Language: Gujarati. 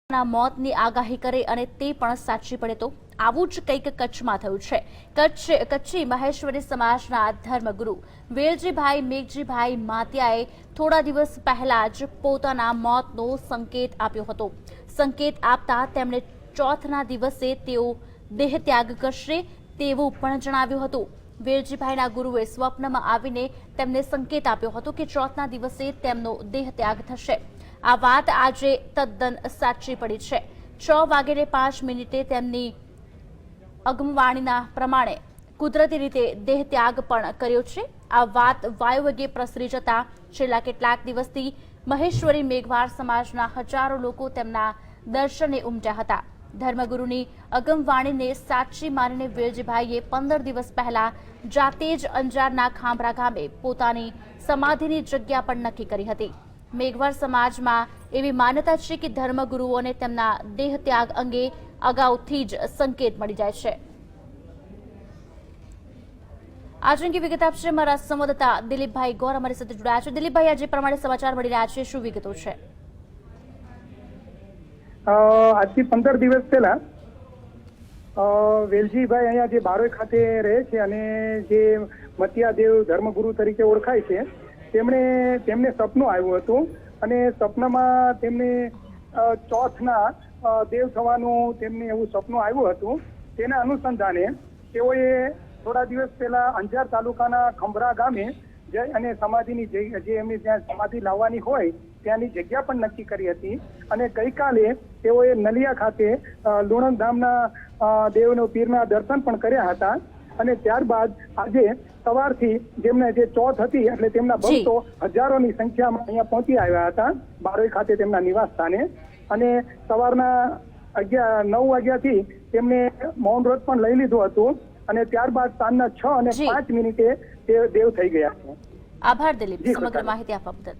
ના મોતની આગાહી કરે અને તે પણ સાચી પડે તો આવું જ કંઈક કચ્છમાં થયું છે। કચ્છી મહેશ્વરી સમાજના ધર્મગુરુ વેલજીભાઈ મેઘજીભાઈ માતિયાએ થોડા દિવસ પહેલા જ પોતાના મોતનો સંકેત આપ્યો હતો। સંકેત આપતા તેમણે ચોથના દિવસે તેઓ દેહત્યાગ કરશે તેવું પણ જણાવ્યું હતું। વેલજીભાઈના ગુરુએ સ્વપ્નમાં આવીને તેમને સંકેત આપ્યો હતો કે ચોથના દિવસે તેમનો દેહત્યાગ થશે। આ વાત આજે તદ્દન સાચી પડી છે। 6:05 તેમની અગમવાણીના પ્રમાણે કુદરતી રીતે દેહત્યાગ પણ કર્યો છે। આ વાત વાયુવેગે પ્રસરી જતા છેલ્લા કેટલાક દિવસથી મહેશ્વરી મેઘવાર સમાજના હજારો લોકો તેમના દર્શને ઉમટ્યા હતા। ધર્મગુરુની અગમવાણીને સાચી માનીને વેલજીભાઈએ 15 દિવસ પહેલા જાતે જ અંજારના ખાંભરા ગામે પોતાની સમાધિની જગ્યા પણ નક્કી કરી હતી। મેઘવાર સમાજમાં એવી માન્યતા છે કે ધર્મગુરુઓને તેમના દેહત્યાગ અંગે અગાઉથી જ સંકેત મળી જાય છે। આજ અંગે વિગત આપશે મારા સંવાદદાતા દિલીપભાઈ ગોર અમારી સાથે જોડાયા છે। દિલીપભાઈ, આજે પ્રમાણે સમાચાર મળી રહ્યા છે, શું વિગતો છે? આજથી 15 દિવસ પહેલા વેલજીભાઈ અહીંયા જે બારોઈ ખાતે રહે છે અને જે મતિયાદેવ ધર્મગુરુ તરીકે ઓળખાય છે, તેમને સપનું આવ્યું હતું અને સપનામાં તેમને ચોથના દેવ થવાનું તેમને એવું સપનું આવ્યું હતું। તેના અનુસંધાને તેઓએ થોડા દિવસ પહેલા અંજાર તાલુકાના ખંભરા ગામે જઈ અને સમાધિની જે એમની ત્યાં સમાધિ લાવવાની હોય ત્યાંની જગ્યા પણ નક્કી કરી હતી અને ગઈકાલે તેઓએ નલિયા ખાતે લુણંદ ધામના દેવનો પીરના દર્શન પણ કર્યા હતા અને ત્યારબાદ આજે સવારથી જેમને જે ચોથ હતી એટલે તેમના ભક્તો હજારોની સંખ્યામાં અહીંયા પહોંચી આવ્યા હતા બારોઈ ખાતે તેમના નિવાસ સ્થાને અને સવારના 9 વાગ્યાથી તેમને મૌન વ્રત પણ લઈ લીધું હતું અને ત્યારબાદ સાંજના 6:05 તે દેવ થઈ ગયા છે। આભાર દિલીપ, સમગ્ર માહિતી આપવા બદલ।